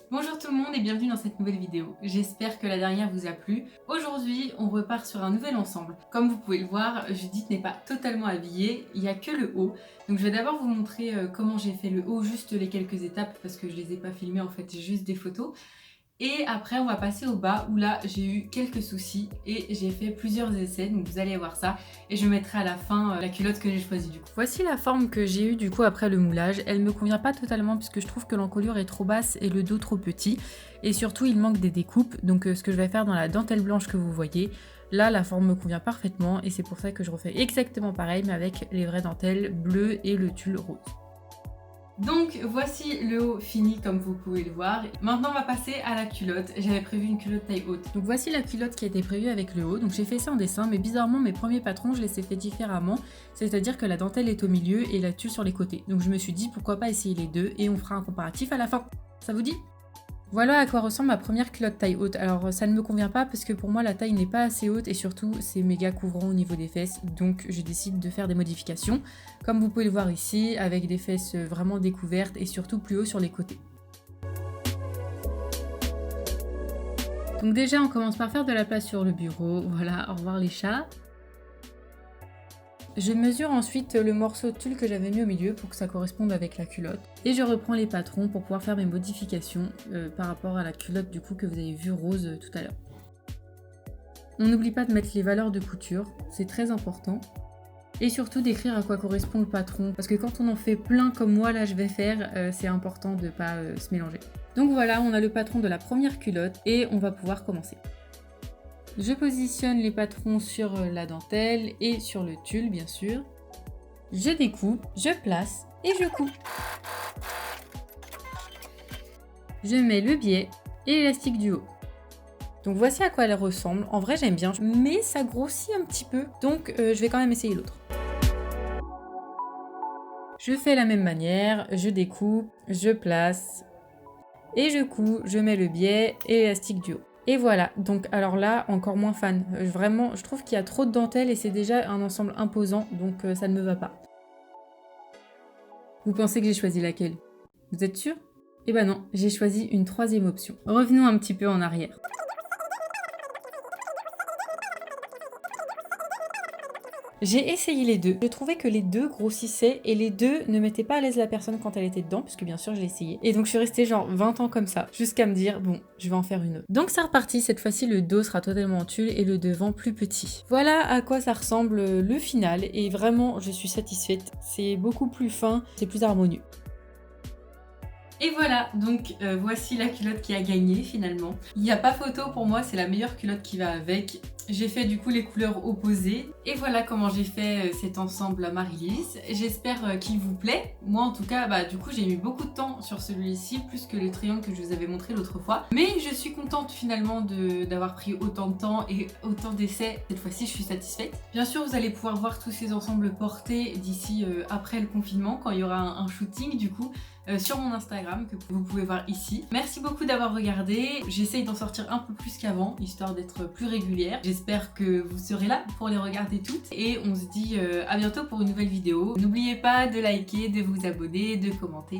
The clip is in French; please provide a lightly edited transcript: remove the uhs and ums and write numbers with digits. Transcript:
Bonjour tout le monde et bienvenue dans cette nouvelle vidéo. J'espère que la dernière vous a plu. Aujourd'hui, on repart sur un nouvel ensemble. Comme vous pouvez le voir, Judith n'est pas totalement habillée, il n'y a que le haut. Donc je vais d'abord vous montrer comment j'ai fait le haut, juste les quelques étapes parce que je les ai pas filmées en fait, j'ai juste des photos. Et après on va passer au bas où là j'ai eu quelques soucis et j'ai fait plusieurs essais, donc vous allez voir ça. Et je mettrai à la fin la culotte que j'ai choisie du coup. Voici la forme que j'ai eue du coup après le moulage. Elle me convient pas totalement puisque je trouve que l'encolure est trop basse et le dos trop petit. Et surtout il manque des découpes, donc ce que je vais faire dans la dentelle blanche que vous voyez, là la forme me convient parfaitement et c'est pour ça que je refais exactement pareil mais avec les vraies dentelles bleues et le tulle rose. Donc voici le haut fini comme vous pouvez le voir. Maintenant on va passer à la culotte. J'avais prévu une culotte taille haute. Donc voici la culotte qui a été prévue avec le haut. Donc j'ai fait ça en dessin mais bizarrement mes premiers patrons je les ai fait différemment. C'est-à-dire que la dentelle est au milieu et la tulle sur les côtés. Donc je me suis dit pourquoi pas essayer les deux et on fera un comparatif à la fin. Ça vous dit ? Voilà à quoi ressemble ma première culotte taille haute. Alors ça ne me convient pas parce que pour moi la taille n'est pas assez haute et surtout c'est méga couvrant au niveau des fesses, donc je décide de faire des modifications, comme vous pouvez le voir ici, avec des fesses vraiment découvertes et surtout plus haut sur les côtés. Donc déjà on commence par faire de la place sur le bureau, voilà, au revoir les chats. Je mesure ensuite le morceau de tulle que j'avais mis au milieu pour que ça corresponde avec la culotte. Et je reprends les patrons pour pouvoir faire mes modifications par rapport à la culotte du coup que vous avez vu rose tout à l'heure. On n'oublie pas de mettre les valeurs de couture, c'est très important. Et surtout d'écrire à quoi correspond le patron, parce que quand on en fait plein comme moi là je vais faire, c'est important de ne pas se mélanger. Donc voilà, on a le patron de la première culotte et on va pouvoir commencer. Je positionne les patrons sur la dentelle et sur le tulle bien sûr. Je découpe, je place et je coupe. Je mets le biais et l'élastique du haut. Donc voici à quoi elle ressemble. En vrai j'aime bien, mais ça grossit un petit peu, donc je vais quand même essayer l'autre. Je fais la même manière, je découpe, je place et je couds, je mets le biais et l'élastique du haut. Et voilà, donc alors là, encore moins fan. Vraiment, je trouve qu'il y a trop de dentelle et c'est déjà un ensemble imposant, donc ça ne me va pas. Vous pensez que j'ai choisi laquelle? Vous êtes sûr? Eh ben non, j'ai choisi une troisième option. Revenons un petit peu en arrière. J'ai essayé les deux, je trouvais que les deux grossissaient et les deux ne mettaient pas à l'aise la personne quand elle était dedans, puisque bien sûr je l'ai essayé. Et donc je suis restée genre 20 ans comme ça, jusqu'à me dire bon, je vais en faire une autre. Donc c'est reparti, cette fois-ci le dos sera totalement en tulle et le devant plus petit. Voilà à quoi ça ressemble le final et vraiment je suis satisfaite, c'est beaucoup plus fin, c'est plus harmonieux. Et voilà, donc voici la culotte qui a gagné finalement. Il n'y a pas photo pour moi, c'est la meilleure culotte qui va avec. J'ai fait du coup les couleurs opposées. Et voilà comment j'ai fait cet ensemble à Marylis. J'espère qu'il vous plaît. Moi en tout cas, du coup j'ai mis beaucoup de temps sur celui-ci, plus que le triangle que je vous avais montré l'autre fois. Mais je suis contente finalement d'avoir pris autant de temps et autant d'essais. Cette fois-ci je suis satisfaite. Bien sûr vous allez pouvoir voir tous ces ensembles portés d'ici après le confinement, quand il y aura un shooting du coup. Sur mon Instagram que vous pouvez voir ici. Merci beaucoup d'avoir regardé. J'essaye d'en sortir un peu plus qu'avant, histoire d'être plus régulière. J'espère que vous serez là pour les regarder toutes. Et on se dit à bientôt pour une nouvelle vidéo. N'oubliez pas de liker, de vous abonner, de commenter.